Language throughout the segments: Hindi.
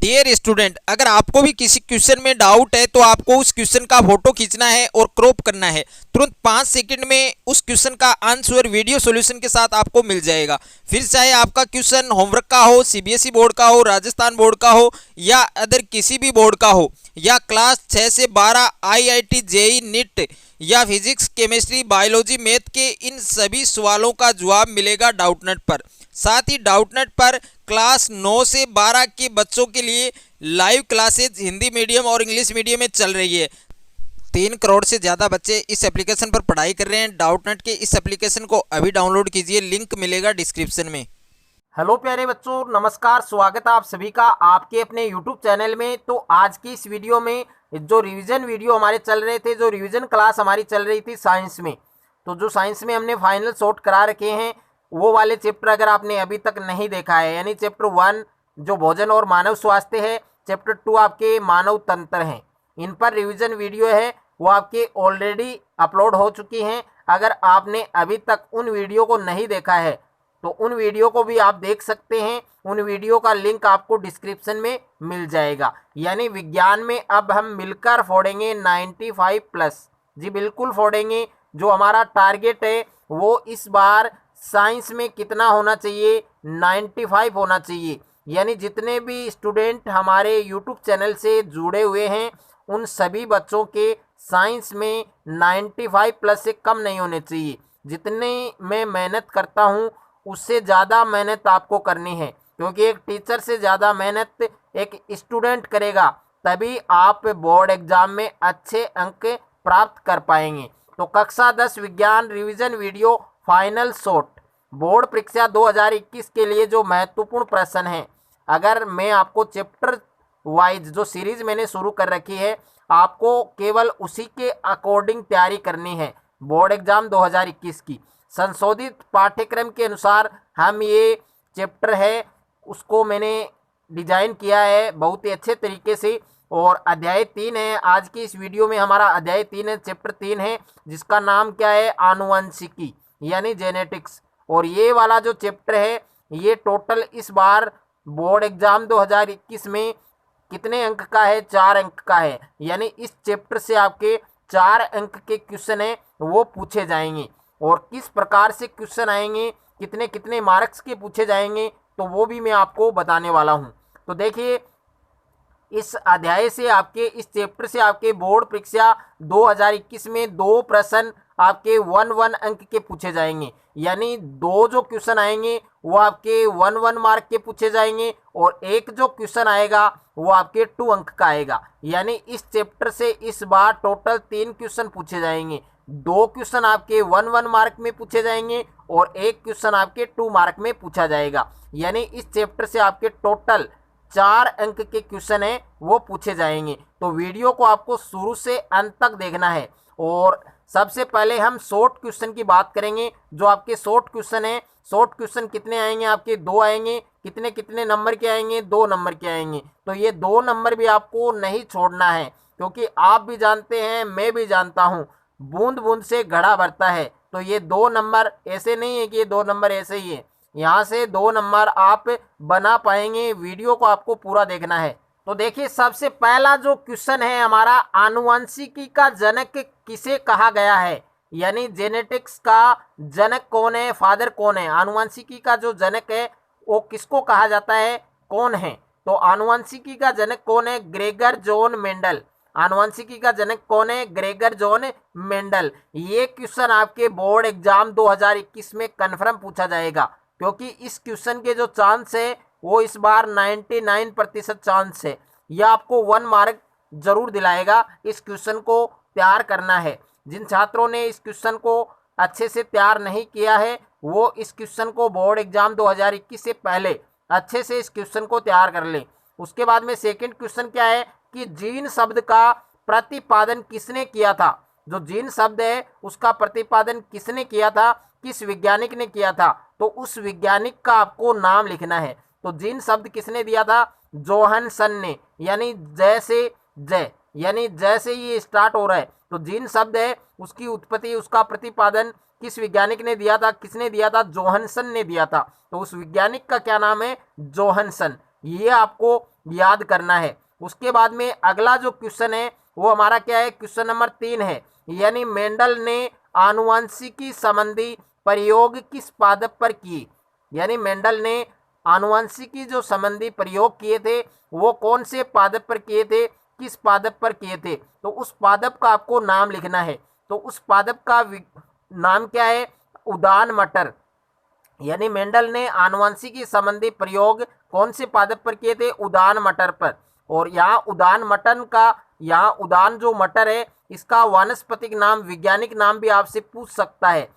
डियर स्टूडेंट, अगर आपको भी किसी क्वेश्चन में डाउट है तो आपको उस क्वेश्चन का फोटो खींचना है और क्रॉप करना है। तुरंत 5 सेकंड में उस क्वेश्चन का आंसर वीडियो सॉल्यूशन के साथ आपको मिल जाएगा। फिर चाहे आपका क्वेश्चन होमवर्क का हो, सीबीएसई बोर्ड का हो, राजस्थान बोर्ड का हो या अदर किसी भी बोर्ड का हो, या क्लास 6 से 12 आईआईटी, जेई, नीट या फिजिक्स, केमिस्ट्री, बायोलॉजी, मैथ के इन सभी सवालों का जवाब मिलेगा डाउटनेट पर। साथ ही डाउटनेट पर क्लास 9 से 12 के बच्चों के लिए लाइव क्लासेज हिंदी मीडियम और इंग्लिश मीडियम में चल रही है। 3 करोड़ से ज़्यादा बच्चे इस एप्लीकेशन पर पढ़ाई कर रहे हैं। डाउटनेट के इस एप्लीकेशन को अभी डाउनलोड कीजिए, लिंक मिलेगा डिस्क्रिप्शन में। हेलो प्यारे बच्चों, नमस्कार। स्वागत है आप सभी का आपके अपने यूट्यूब चैनल में। तो आज की इस वीडियो में जो रिवीजन वीडियो हमारे चल रहे थे, जो रिवीजन क्लास हमारी चल रही थी साइंस में, तो जो साइंस में हमने फाइनल शॉर्ट करा रखे हैं वो वाले चैप्टर अगर आपने अभी तक नहीं देखा है, यानी चैप्टर 1 जो भोजन और मानव स्वास्थ्य है, चैप्टर 2 आपके मानव तंत्र हैं, इन पर रिवीजन वीडियो है वो आपके ऑलरेडी अपलोड हो चुकी हैं। अगर आपने अभी तक उन वीडियो को नहीं देखा है तो उन वीडियो को भी आप देख सकते हैं। उन वीडियो का लिंक आपको डिस्क्रिप्शन में मिल जाएगा। यानी विज्ञान में अब हम मिलकर फोड़ेंगे 95 प्लस। जी बिल्कुल फोड़ेंगे। जो हमारा टारगेट है वो इस बार साइंस में कितना होना चाहिए, 95 होना चाहिए। यानी जितने भी स्टूडेंट हमारे यूट्यूब चैनल से जुड़े हुए हैं उन सभी बच्चों के साइंस में 95 प्लस से कम नहीं होने चाहिए। जितनी मैं मेहनत करता हूँ उससे ज़्यादा मेहनत आपको करनी है, क्योंकि एक टीचर से ज़्यादा मेहनत एक स्टूडेंट करेगा, तभी आप बोर्ड एग्जाम में अच्छे अंक प्राप्त कर पाएंगे। तो कक्षा 10 विज्ञान revision video final short board परीक्षा 2021 के लिए जो महत्वपूर्ण प्रश्न है, अगर मैं आपको चैप्टर वाइज जो सीरीज मैंने शुरू कर रखी है, आपको केवल उसी के अकॉर्डिंग तैयारी करनी है। बोर्ड एग्जाम 2021 की संशोधित पाठ्यक्रम के अनुसार हम ये चैप्टर है उसको मैंने डिजाइन किया है बहुत ही अच्छे तरीके से। और अध्याय 3 है, आज की इस वीडियो में हमारा अध्याय 3 है, चैप्टर 3 है, जिसका नाम क्या है, आनुवंशिकी यानी जेनेटिक्स। और ये वाला जो चैप्टर है ये टोटल इस बार बोर्ड एग्जाम 2021 में कितने अंक का है, 4 अंक का है। यानी इस चैप्टर से आपके 4 अंक के क्वेश्चन है वो पूछे जाएंगे। और किस प्रकार से क्वेश्चन आएंगे, कितने कितने मार्क्स के पूछे जाएंगे, तो वो भी मैं आपको बताने वाला हूं। तो देखिए, इस अध्याय से आपके, इस चैप्टर से आपके बोर्ड परीक्षा 2021 में 2 प्रश्न आपके 1 अंक के पूछे जाएंगे। यानी 2 जो क्वेश्चन आएंगे वो आपके 1 मार्क के पूछे जाएंगे और एक जो क्वेश्चन आएगा वो आपके 2 अंक का आएगा। यानी इस चैप्टर से इस बार टोटल 3 क्वेश्चन पूछे जाएंगे। 2 क्वेश्चन आपके 1 मार्क में पूछे जाएंगे और एक क्वेश्चन आपके 2 मार्क में पूछा जाएगा। यानी इस चैप्टर से आपके टोटल 4 अंक के क्वेश्चन है वो पूछे जाएंगे। तो वीडियो को आपको शुरू से अंत तक देखना है। और सबसे पहले हम शॉर्ट क्वेश्चन की बात करेंगे। जो आपके शॉर्ट क्वेश्चन है, शॉर्ट क्वेश्चन कितने आएंगे आपके, 2 आएंगे। कितने कितने नंबर के आएंगे, 2 नंबर के आएंगे। तो ये 2 नंबर भी आपको नहीं छोड़ना है, क्योंकि आप भी जानते हैं, मैं भी जानता हूँ, बूंद बूंद से घड़ा भरता है। तो ये 2 नंबर ऐसे नहीं है कि ये 2 नंबर ऐसे ही है, यहाँ से 2 नंबर आप बना पाएंगे। वीडियो को आपको पूरा देखना है। तो देखिए, सबसे पहला जो क्वेश्चन है हमारा, आनुवंशिकी का जनक किसे कहा गया है। यानी जेनेटिक्स का जनक कौन है, फादर कौन है, आनुवंशिकी का जो जनक है वो किसको कहा जाता है, कौन है। तो आनुवंशिकी का जनक कौन है, ग्रेगर जॉन मेंडल। आनुवंशिकी का जनक कौन है, ग्रेगर जॉन मेंडल। ये क्वेश्चन आपके बोर्ड एग्जाम 2021 में कन्फर्म पूछा जाएगा, क्योंकि इस क्वेश्चन के जो चांस है वो इस बार 99% चांस है। यह आपको 1 मार्क जरूर दिलाएगा। इस क्वेश्चन को तैयार करना है। जिन छात्रों ने इस क्वेश्चन को अच्छे से तैयार नहीं किया है वो इस क्वेश्चन को बोर्ड एग्जाम 2021 से पहले अच्छे से इस क्वेश्चन को तैयार कर ले। उसके बाद में सेकंड क्वेश्चन क्या है कि जीन शब्द का प्रतिपादन किसने किया था। जो जीन शब्द है उसका प्रतिपादन किसने किया था, किस वैज्ञानिक ने किया था, तो उस वैज्ञानिक का आपको नाम लिखना है। तो जीन शब्द किसने दिया था, जोहानसन ने। यानी जय से जय, यानी जय से ये स्टार्ट हो रहा है। तो जीन शब्द है उसकी उत्पत्ति, उसका प्रतिपादन किस वैज्ञानिक ने दिया था, किसने दिया था, जोहानसन ने दिया था। तो उस वैज्ञानिक का क्या नाम है, जोहानसन। ये आपको याद करना है। उसके बाद में अगला जो क्वेश्चन है वो हमारा क्या है, क्वेश्चन नंबर 3 है, यानी मेंडल ने आनुवंशिकी संबंधी प्रयोग किस पादप पर किए। यानी मेंडल ने आनुवंशिकी जो संबंधी प्रयोग किए थे वो कौन से पादप पर किए थे, किस पादप पर किए थे। तो उस पादप का आपको नाम लिखना है। तो उस पादप का नाम क्या है, उदान मटर। यानी मेंडल ने आनुवंशिकी संबंधी प्रयोग कौन से पादप पर किए थे, उदान मटर पर। और यहाँ उदान मटन का, यहाँ उदान जो मटर है इसका वानस्पतिक नाम, वैज्ञानिक नाम भी आपसे पूछ सकता है।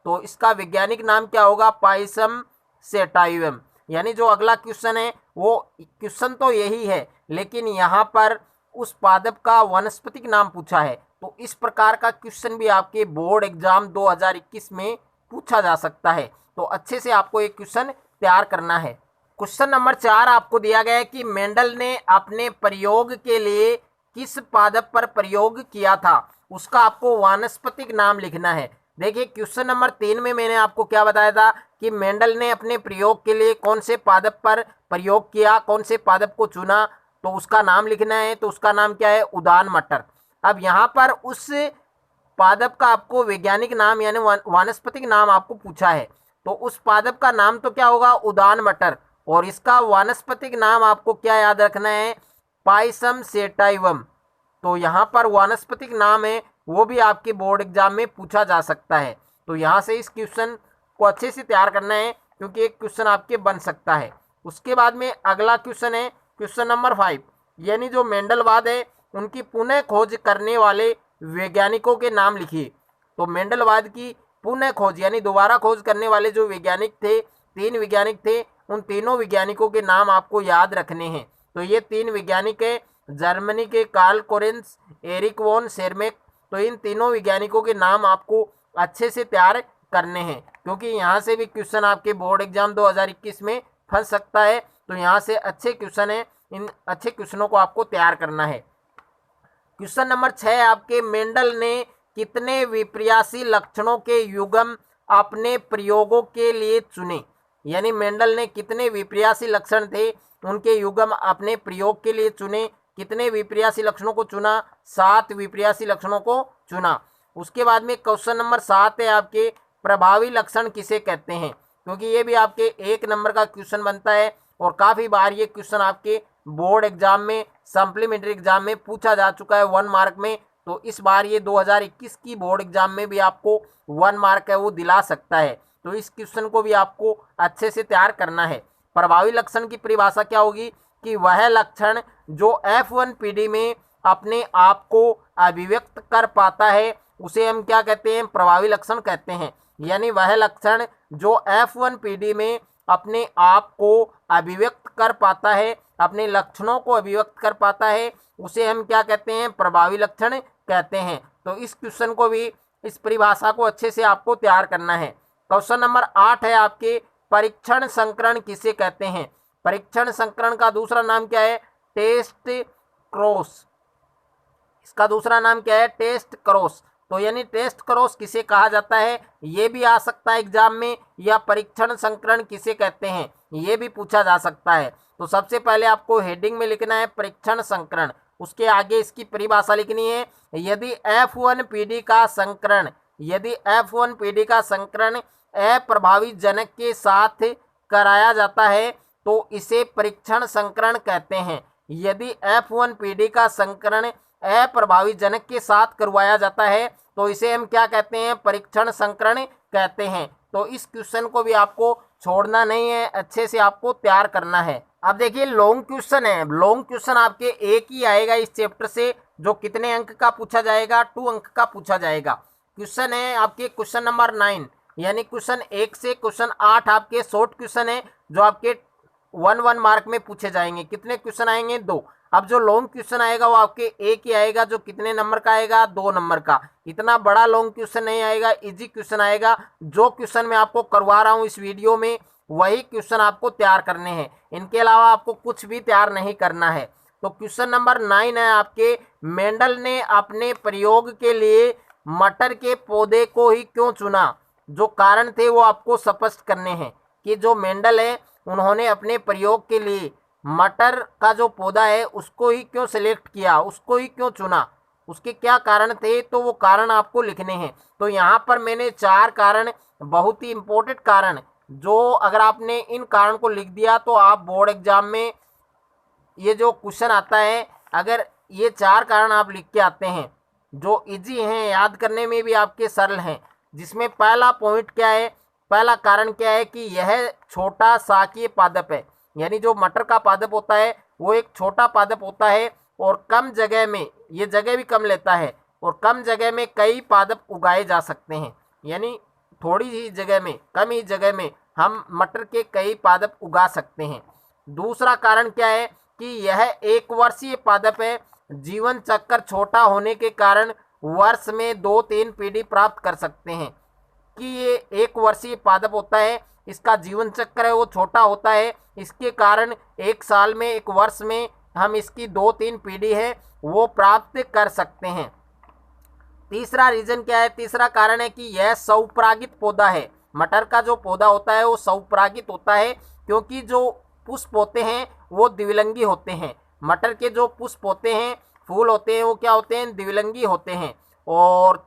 तो इसका वैज्ञानिक नाम क्या होगा, पाइसम सेटाइवम। यानी जो अगला क्वेश्चन है वो क्वेश्चन तो यही है, लेकिन यहाँ पर उस पादप का वनस्पतिक नाम पूछा है। तो इस प्रकार का क्वेश्चन भी आपके बोर्ड एग्जाम 2021 में पूछा जा सकता है। तो अच्छे से आपको एक क्वेश्चन तैयार करना है। क्वेश्चन नंबर 4 आपको दिया गया है कि मेंडल ने अपने प्रयोग के लिए किस पादप पर प्रयोग किया था, उसका आपको वानस्पतिक नाम लिखना है। देखिए क्वेश्चन नंबर 3 में मैंने आपको क्या बताया था कि मेंडल ने अपने प्रयोग के लिए कौन से पादप पर प्रयोग किया, कौन से पादप को चुना, तो उसका नाम लिखना है। तो उसका नाम क्या है, उदान मटर। अब यहाँ पर उस पादप का आपको वैज्ञानिक नाम यानी वानस्पतिक नाम आपको पूछा है। तो उस पादप का नाम तो क्या होगा, उदान मटर। और इसका वानस्पतिक नाम आपको क्या याद रखना है, पाइसम सेटाइवम। तो यहाँ पर वानस्पतिक नाम है वो भी आपके बोर्ड एग्जाम में पूछा जा सकता है। तो यहाँ से इस क्वेश्चन को अच्छे से तैयार करना है, क्योंकि एक क्वेश्चन आपके बन सकता है। उसके बाद में अगला क्वेश्चन है क्वेश्चन नंबर 5, यानी जो मेंडलवाद है उनकी पुनः खोज करने वाले वैज्ञानिकों के नाम लिखिए। तो मेंडलवाद की पुनः खोज यानी दोबारा खोज करने वाले जो वैज्ञानिक थे, 3 वैज्ञानिक थे, उन तीनों वैज्ञानिकों के नाम आपको याद रखने हैं। तो ये 3 वैज्ञानिक है, जर्मनी के कार्ल कोरेंस, एरिक वॉन शेरमेक। तो इन तीनों वैज्ञानिकों के नाम आपको अच्छे से तैयार करने हैं, क्योंकि यहाँ से भी क्वेश्चन आपके बोर्ड एग्जाम 2021 में फंस सकता है। तो यहाँ से अच्छे क्वेश्चन है, इन अच्छे क्वेश्चनों को आपको तैयार करना है। क्वेश्चन नंबर 6 आपके, मेंडल ने कितने विपर्यासी लक्षणों के युग्म अपने प्रयोगों के लिए चुने। यानी मेंडल ने कितने विपर्यासी लक्षण थे उनके युग्म अपने प्रयोग के लिए चुने। कितने विपर्यासी लक्षणों को चुना, 7 विपर्यासी लक्षणों को चुना। उसके बाद में क्वेश्चन नंबर 7 है आपके, प्रभावी लक्षण किसे कहते हैं, क्योंकि ये भी आपके 1 नंबर का क्वेश्चन बनता है और काफ़ी बार ये क्वेश्चन आपके बोर्ड एग्जाम में, सप्लीमेंट्री एग्जाम में पूछा जा चुका है 1 मार्क में। तो इस बार ये 2021 की बोर्ड एग्जाम में भी आपको 1 मार्क है वो दिला सकता है। तो इस क्वेश्चन को भी आपको अच्छे से तैयार करना है। प्रभावी लक्षण की परिभाषा क्या होगी कि वह लक्षण जो F1 पीढ़ी में अपने आप को अभिव्यक्त कर पाता है उसे हम क्या कहते हैं, प्रभावी लक्षण कहते हैं। यानी वह लक्षण जो F1 पीढ़ी में अपने आप को अभिव्यक्त कर पाता है, अपने लक्षणों को अभिव्यक्त कर पाता है, उसे हम क्या कहते हैं, प्रभावी लक्षण कहते हैं। तो इस क्वेश्चन को भी, इस परिभाषा को अच्छे से आपको तैयार करना है। क्वेश्चन नंबर 8 है आपके, परीक्षण संकरण किसे कहते हैं। परीक्षण संकरण का दूसरा नाम क्या है, टेस्ट क्रॉस। इसका दूसरा नाम क्या है, टेस्ट क्रॉस। तो यानी टेस्ट क्रॉस किसे कहा जाता है, ये भी आ सकता है एग्जाम में, या परीक्षण संकरण किसे कहते हैं ये भी पूछा जा सकता है। तो सबसे पहले आपको हेडिंग में लिखना है परीक्षण संकरण, उसके आगे इसकी परिभाषा लिखनी है। यदि F1 पीढ़ी का संकरण, यदि F1 पीढ़ी का संकरण अप्रभावी जनक के साथ कराया जाता है तो इसे परीक्षण संकरण कहते हैं। यदि F1 पीढ़ी का संकरण अप्रभावी जनक के साथ करवाया जाता है तो इसे हम क्या कहते हैं, परीक्षण संकरण कहते हैं। तो इस क्वेश्चन को भी आपको छोड़ना नहीं है, अच्छे से आपको तैयार करना है। अब देखिए लॉन्ग क्वेश्चन है, लॉन्ग क्वेश्चन आपके एक ही आएगा इस चैप्टर से, जो कितने अंक का पूछा जाएगा, 2 अंक का पूछा जाएगा। क्वेश्चन है आपके क्वेश्चन नंबर 9, यानी क्वेश्चन 1 से क्वेश्चन 8 आपके शॉर्ट क्वेश्चन है जो आपके 1 मार्क में पूछे जाएंगे। कितने क्वेश्चन आएंगे, 2। अब जो लॉन्ग क्वेश्चन आएगा वो आपके एक ही आएगा, जो कितने नंबर का आएगा, 2 नंबर का। इतना बड़ा लॉन्ग क्वेश्चन नहीं आएगा, इजी क्वेश्चन आएगा। जो क्वेश्चन मैं आपको करवा रहा हूँ इस वीडियो में वही क्वेश्चन आपको तैयार करने हैं, इनके अलावा आपको कुछ भी तैयार नहीं करना है। तो क्वेश्चन नंबर 9 है आपके, मेंडल ने अपने प्रयोग के लिए मटर के पौधे को ही क्यों चुना। जो कारण थे वो आपको स्पष्ट करने हैं कि जो मेंडल है उन्होंने अपने प्रयोग के लिए मटर का जो पौधा है उसको ही क्यों सिलेक्ट किया, उसको ही क्यों चुना, उसके क्या कारण थे, तो वो कारण आपको लिखने हैं। तो यहाँ पर मैंने 4 कारण, बहुत ही इंपॉर्टेंट कारण, जो अगर आपने इन कारण को लिख दिया तो आप बोर्ड एग्जाम में ये जो क्वेश्चन आता है, अगर ये 4 कारण आप लिख के आते हैं जो इजी हैं, याद करने में भी आपके सरल हैं, जिसमें पहला पॉइंट क्या है, पहला कारण क्या है कि यह छोटा शाकीय पादप है। यानी जो मटर का पादप होता है वो एक छोटा पादप होता है और कम जगह में, ये जगह भी कम लेता है और कम जगह में कई पादप उगाए जा सकते हैं। यानी थोड़ी ही जगह में, कम ही जगह में हम मटर के कई पादप उगा सकते हैं। दूसरा कारण क्या है कि यह एक वर्षीय पादप है। जीवन चक्र छोटा होने के कारण वर्ष में 2-3 पीढ़ी प्राप्त कर सकते हैं। कि ये एक वर्षीय पादप होता है, इसका जीवन चक्र है वो छोटा होता है, इसके कारण एक साल में, एक वर्ष में हम इसकी 2-3 पीढ़ी है वो प्राप्त कर सकते हैं। तीसरा रीजन क्या है, तीसरा कारण है कि यह स्वपरागित पौधा है। मटर का जो पौधा होता है वो स्वपरागित होता है, क्योंकि जो पुष्प होते हैं वो द्विलिंगी होते हैं। मटर के जो पुष्प होते हैं, फूल होते हैं, वो क्या होते हैं, द्विलिंगी होते हैं। और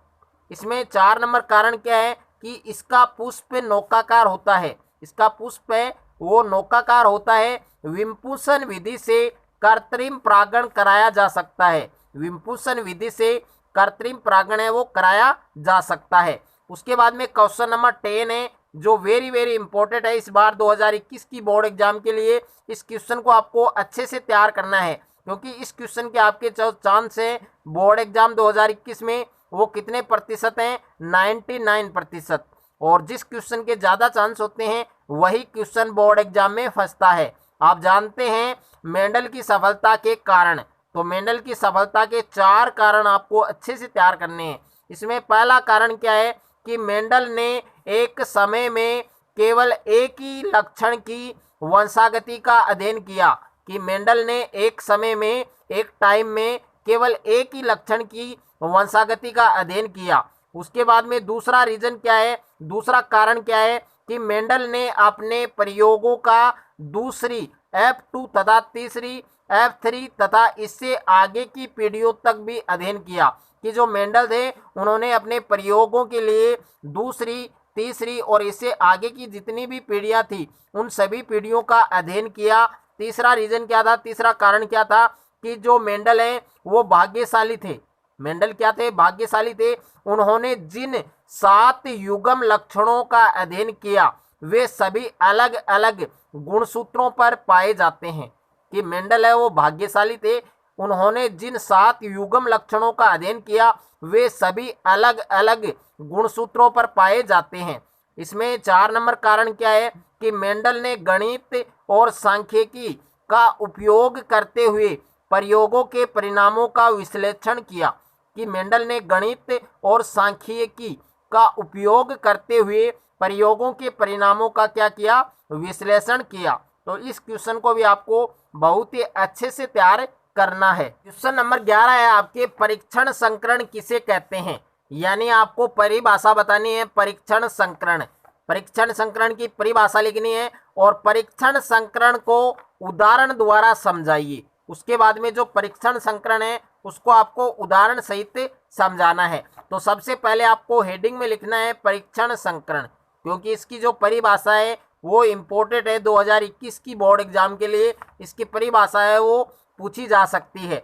इसमें 4 नंबर कारण क्या है कि इसका पुष्प नौकाकार होता है। इसका पुष्प है वो नौकाकार होता है। विम्पुसन विधि से कृत्रिम परागण कराया जा सकता है। विम्पुसन विधि से कृत्रिम परागण है वो कराया जा सकता है। उसके बाद में क्वेश्चन नंबर 10 है जो वेरी वेरी इंपॉर्टेंट है इस बार 2021 की बोर्ड एग्जाम के लिए। इस क्वेश्चन को आपको अच्छे से तैयार करना है, क्योंकि इस क्वेश्चन के आपके जो चांस है बोर्ड एग्जाम 2021 में वो कितने प्रतिशत हैं, 99%। और जिस क्वेश्चन के ज़्यादा चांस होते हैं वही क्वेश्चन बोर्ड एग्जाम में फंसता है। आप जानते हैं मेंडल की सफलता के कारण, तो मेंडल की सफलता के 4 कारण आपको अच्छे से तैयार करने हैं। इसमें पहला कारण क्या है कि मेंडल ने एक समय में केवल एक ही लक्षण की वंशागति का अध्ययन किया। कि मेंडल ने एक समय में, एक टाइम में केवल एक ही लक्षण की वंशागति का अध्ययन किया। उसके बाद में दूसरा रीजन क्या है, दूसरा कारण क्या है कि मेंडल ने अपने प्रयोगों का दूसरी F2 तथा तीसरी F3 तथा इससे आगे की पीढ़ियों तक भी अध्ययन किया। कि जो मेंडल थे उन्होंने अपने प्रयोगों के लिए दूसरी, तीसरी और इससे आगे की जितनी भी पीढ़ियां थी उन सभी पीढ़ियों का अध्ययन किया। तीसरा रीजन क्या था, तीसरा कारण क्या था कि जो मेंडल हैं वो भाग्यशाली थे। मेंडल क्या थे, भाग्यशाली थे। उन्होंने जिन 7 युग्म लक्षणों का अध्ययन किया वे सभी अलग अलग गुणसूत्रों पर पाए जाते हैं। कि मेंडल है वो भाग्यशाली थे, उन्होंने जिन 7 युग्म लक्षणों का अध्ययन किया वे सभी अलग अलग गुणसूत्रों पर पाए जाते हैं। इसमें 4 नंबर कारण क्या है कि मेंडल ने गणित और सांख्यिकी का उपयोग करते हुए प्रयोगों के परिणामों का विश्लेषण किया। कि मेंडल ने गणित और सांख्यिकी का उपयोग करते हुए प्रयोगों के परिणामों का क्या किया, विश्लेषण किया। तो इस क्वेश्चन को भी आपको बहुत ही अच्छे से तैयार करना है। क्वेश्चन नंबर 11 है आपके, परीक्षण संकरण किसे कहते हैं। यानी आपको परिभाषा बतानी है परीक्षण संकरण। परीक्षण संकरण की परिभाषा लिखनी है और परीक्षण संकरण को उदाहरण द्वारा समझाइए। उसके बाद में जो परीक्षण संकरण है उसको आपको उदाहरण सहित समझाना है। तो सबसे पहले आपको हेडिंग में लिखना है परीक्षण संकरण, क्योंकि इसकी जो परिभाषा है वो इम्पोर्टेंट है 2021 की बोर्ड एग्जाम के लिए। इसकी परिभाषा है वो पूछी जा सकती है।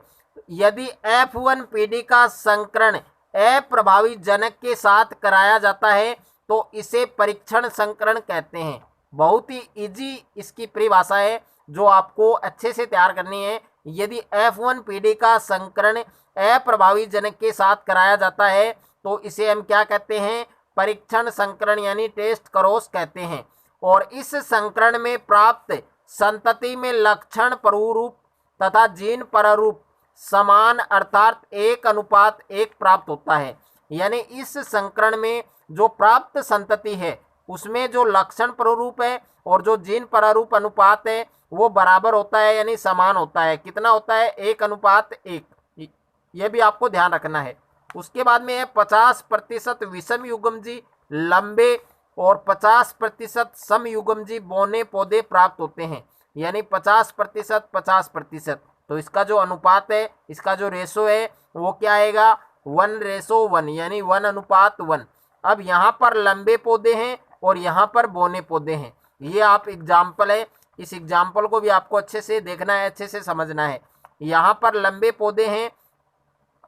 यदि F1 पीढ़ी का संकरण अप्रभावी जनक के साथ कराया जाता है तो इसे परीक्षण संकरण कहते हैं। बहुत ही इजी इसकी परिभाषा है जो आपको अच्छे से तैयार करनी है। यदि F1 पीढ़ी का संकरण अप्रभावी जनक के साथ कराया जाता है तो इसे हम क्या कहते हैं, परीक्षण संकरण यानी टेस्ट क्रॉस कहते हैं। और इस संकरण में प्राप्त संतति में लक्षण प्ररूप तथा जीन प्ररूप समान अर्थात 1:1 प्राप्त होता है। यानी इस संकरण में जो प्राप्त संतति है उसमें जो लक्षण प्ररूप है और जो जीन प्ररूप अनुपात है वो बराबर होता है, यानी समान होता है। कितना होता है, 1:1। यह भी आपको ध्यान रखना है। उसके बाद में है 50% विषम युग्मजी लंबे और 50% समयुग्मजी बौने पौधे प्राप्त होते हैं। यानी 50%, 50%। तो इसका जो अनुपात है, इसका जो रेशो है वो क्या आएगा, 1:1 यानी 1:1। अब यहाँ पर लंबे पौधे हैं और यहाँ पर बौने पौधे हैं। ये आप एग्जाम्पल है, इस एग्जाम्पल को भी आपको अच्छे से देखना है, अच्छे से समझना है। यहाँ पर लंबे पौधे हैं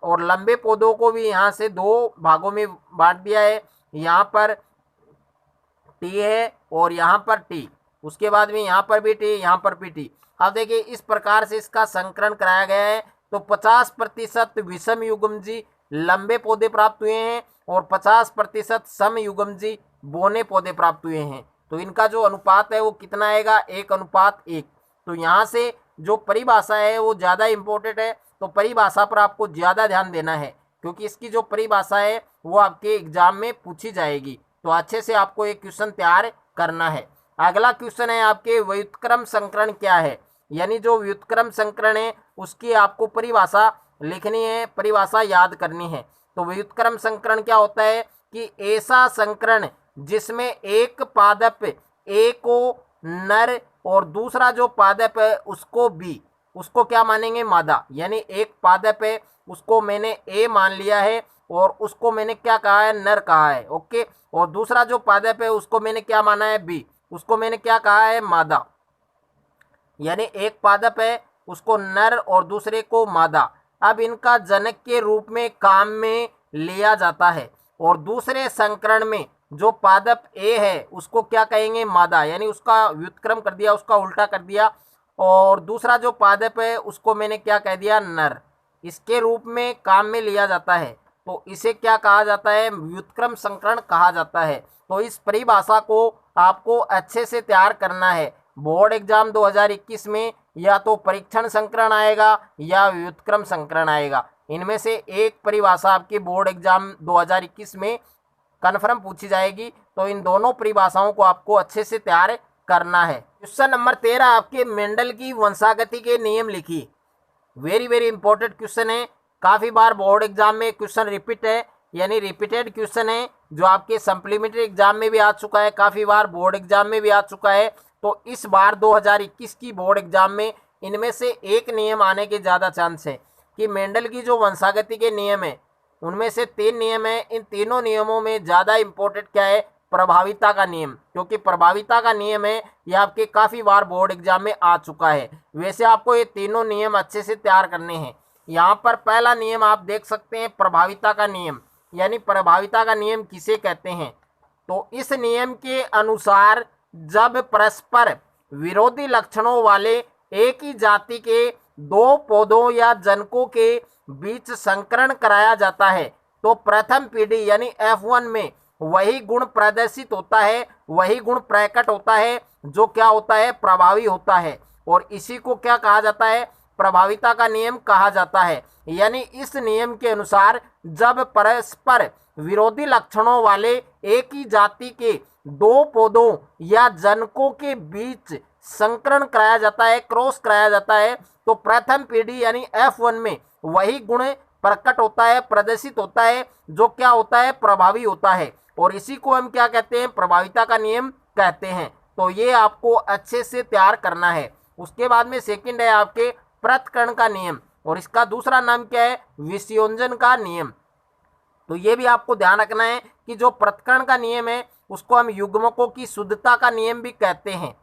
और लंबे पौधों को भी यहाँ से 2 भागों में बांट दिया है। यहाँ पर टी है और यहाँ पर टी, उसके बाद में यहाँ पर भी टी, यहाँ पर भी टी। अब देखिए इस प्रकार से इसका संकरण कराया गया है। तो 50% विषम युग्मजी लंबे पौधे प्राप्त हुए हैं और 50% सम युग्मजी बौने पौधे प्राप्त हुए हैं। तो इनका जो अनुपात है वो कितना आएगा, 1:1। तो यहाँ से जो परिभाषा है वो ज़्यादा इम्पोर्टेंट है, तो परिभाषा पर आपको ज़्यादा ध्यान देना है क्योंकि इसकी जो परिभाषा है वो आपके एग्जाम में पूछी जाएगी। तो अच्छे से आपको एक क्वेश्चन तैयार करना है। अगला क्वेश्चन है आपके व्युत्क्रम संकरण क्या है, यानी जो व्युत्क्रम संकरण है उसकी आपको परिभाषा लिखनी है, परिभाषा याद करनी है। तो व्युत्क्रम संकरण क्या होता है कि ऐसा संकरण जिसमें एक पादप ए को नर और दूसरा जो पादप है उसको बी, उसको क्या मानेंगे, मादा। यानी एक पादप है उसको मैंने ए मान लिया है और उसको मैंने क्या कहा है, नर कहा है, ओके। और दूसरा जो पादप है उसको मैंने क्या माना है, बी, उसको मैंने क्या कहा है, मादा। यानी एक पादप है उसको नर और दूसरे को मादा। अब इनका जनक के रूप में काम में लिया जाता है और दूसरे संकरण में जो पादप ए है उसको क्या कहेंगे, मादा, यानी उसका व्युत्क्रम कर दिया, उसका उल्टा कर दिया। और दूसरा जो पादप है उसको मैंने क्या कह दिया, नर, इसके रूप में काम में लिया जाता है। तो इसे क्या कहा जाता है, व्युत्क्रम संकरण कहा जाता है। तो इस परिभाषा को आपको अच्छे से तैयार करना है। बोर्ड एग्जाम 2021 में या तो परीक्षण संकरण आएगा या व्युत्क्रम संकरण आएगा, इनमें से एक परिभाषा आपकी बोर्ड एग्जाम 2021 में कन्फर्म पूछी जाएगी। तो इन दोनों परिभाषाओं को आपको अच्छे से तैयार करना है। क्वेश्चन नंबर 13 आपके मेंडल की वंशागति के नियम लिखिए। वेरी इंपॉर्टेंट क्वेश्चन है, काफ़ी बार बोर्ड एग्जाम में क्वेश्चन रिपीट है, यानी रिपीटेड क्वेश्चन है, जो आपके सप्लीमेंट्री एग्जाम में भी आ चुका है, काफ़ी बार बोर्ड एग्जाम में भी आ चुका है। तो इस बार 2021 की बोर्ड एग्जाम में इनमें से एक नियम आने के ज़्यादा चांस है कि मेंडल की जो वंशागति के नियम है उनमें से 3 नियम है। इन तीनों नियमों में ज़्यादा इम्पोर्टेंट क्या है, प्रभाविता का नियम, क्योंकि प्रभाविता का नियम है ये आपके काफ़ी बार बोर्ड एग्जाम में आ चुका है। वैसे आपको ये तीनों नियम अच्छे से तैयार करने हैं। यहाँ पर पहला नियम आप देख सकते हैं, प्रभाविता का नियम, यानी प्रभाविता का नियम किसे कहते हैं। तो इस नियम के अनुसार जब परस्पर विरोधी लक्षणों वाले एक ही जाति के 2 पौधों या जनकों के बीच संकरण कराया जाता है तो प्रथम पीढ़ी यानी F1 में वही गुण प्रदर्शित होता है, वही गुण प्रकट होता है जो क्या होता है, प्रभावी होता है। और इसी को क्या कहा जाता है, प्रभाविता का नियम कहा जाता है। यानी इस नियम के अनुसार जब परस्पर विरोधी लक्षणों वाले एक ही जाति के 2 पौधों या जनकों के बीच संकरण कराया जाता है, क्रॉस कराया जाता है, तो प्रथम पीढ़ी यानी F1 में वही गुण प्रकट होता है, प्रदर्शित होता है जो क्या होता है, प्रभावी होता है। और इसी को हम क्या कहते हैं, प्रभाविता का नियम कहते हैं। तो ये आपको अच्छे से तैयार करना है। उसके बाद में सेकंड है आपके पृथक्करण का नियम, और इसका दूसरा नाम क्या है, विषयोजन का नियम। तो ये भी आपको ध्यान रखना है कि जो पृथक्करण का नियम है उसको हम युग्मकों की शुद्धता का नियम भी कहते हैं।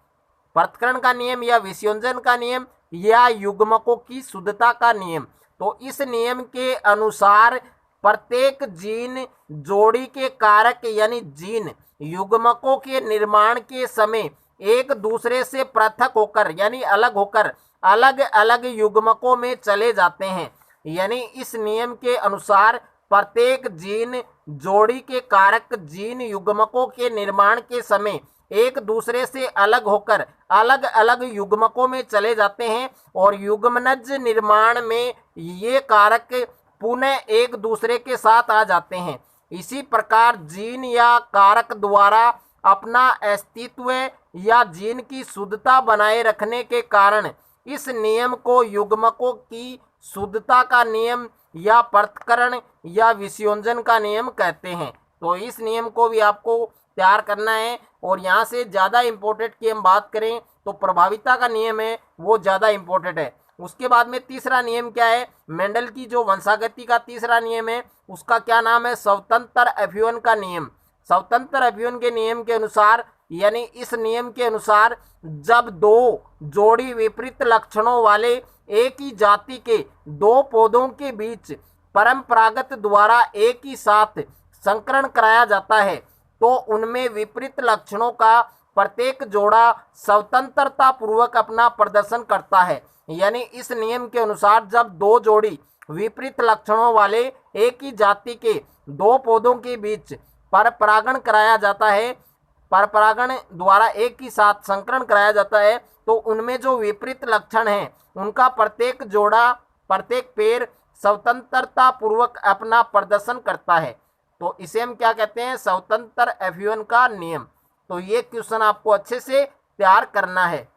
पृथक्करण का नियम या विषयोजन का नियम या युग्मकों की शुद्धता का नियम। तो इस नियम के अनुसार प्रत्येक जीन जोड़ी के कारक यानी जीन युग्मकों के निर्माण के समय एक दूसरे से पृथक होकर यानी अलग होकर अलग अलग युग्मकों में चले जाते हैं। यानी इस नियम के अनुसार प्रत्येक जीन जोड़ी के कारक जीन युग्मकों के निर्माण के समय एक दूसरे से अलग होकर अलग अलग युग्मकों में चले जाते हैं और युग्मनज निर्माण में ये कारक पुनः एक दूसरे के साथ आ जाते हैं। इसी प्रकार जीन या कारक द्वारा अपना अस्तित्व या जीन की शुद्धता बनाए रखने के कारण इस नियम को युग्मकों की शुद्धता का नियम या पृथक्करण या विषयोजन का नियम कहते हैं। तो इस नियम को भी आपको तैयार करना है। और यहाँ से ज़्यादा इम्पोर्टेंट की हम बात करें तो प्रभाविता का नियम है वो ज़्यादा इंपॉर्टेंट है। उसके बाद में तीसरा नियम क्या है, मेंडल की जो वंशागति का तीसरा नियम है उसका क्या नाम है, स्वतंत्र अभिवन का नियम। स्वतंत्र अभिवन के नियम के अनुसार, यानी इस नियम के अनुसार, जब दो जोड़ी विपरीत लक्षणों वाले एक ही जाति के दो पौधों के बीच परंपरागत द्वारा एक ही साथ संकरण कराया जाता है तो उनमें विपरीत लक्षणों का प्रत्येक जोड़ा स्वतंत्रता पूर्वक अपना प्रदर्शन करता है। यानी इस नियम के अनुसार जब दो जोड़ी विपरीत लक्षणों वाले एक ही जाति के दो पौधों के बीच परपरागण कराया जाता है, परपरागण द्वारा एक ही साथ संकरण कराया जाता है तो उनमें जो विपरीत लक्षण हैं उनका प्रत्येक जोड़ा, प्रत्येक पेड़ स्वतंत्रता पूर्वक अपना प्रदर्शन करता है। तो इसे हम क्या कहते हैं, स्वतंत्र अभिवन का नियम। तो ये क्वेश्चन आपको अच्छे से तैयार करना है।